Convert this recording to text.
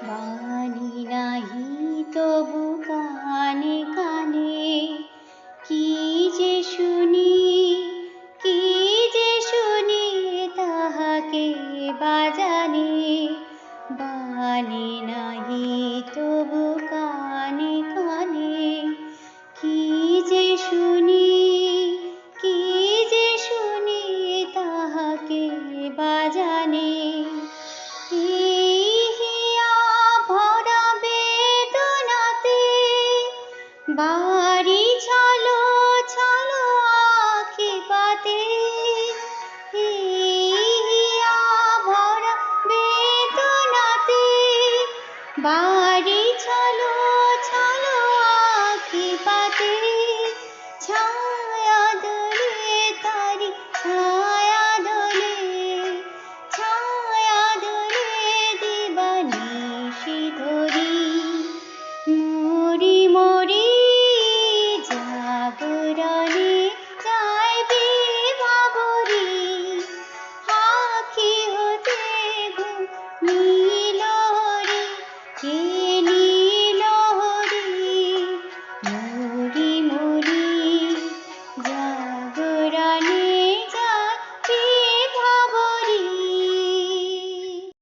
বাণী নাহি তবু কানে কানে, কি যে শুনি, কি যে শুনি, তাহাকে বাজানে। বাণী নাহি তবু কানে কানে, কি যে শুনি, কি যে শুনি, তাহাকে বাজানে। এই হিয়া ভরা বেদনাতে, বাড়ি ছলো ছলো আখি পাতে। এই হিয়া ভরা বেদনাতে,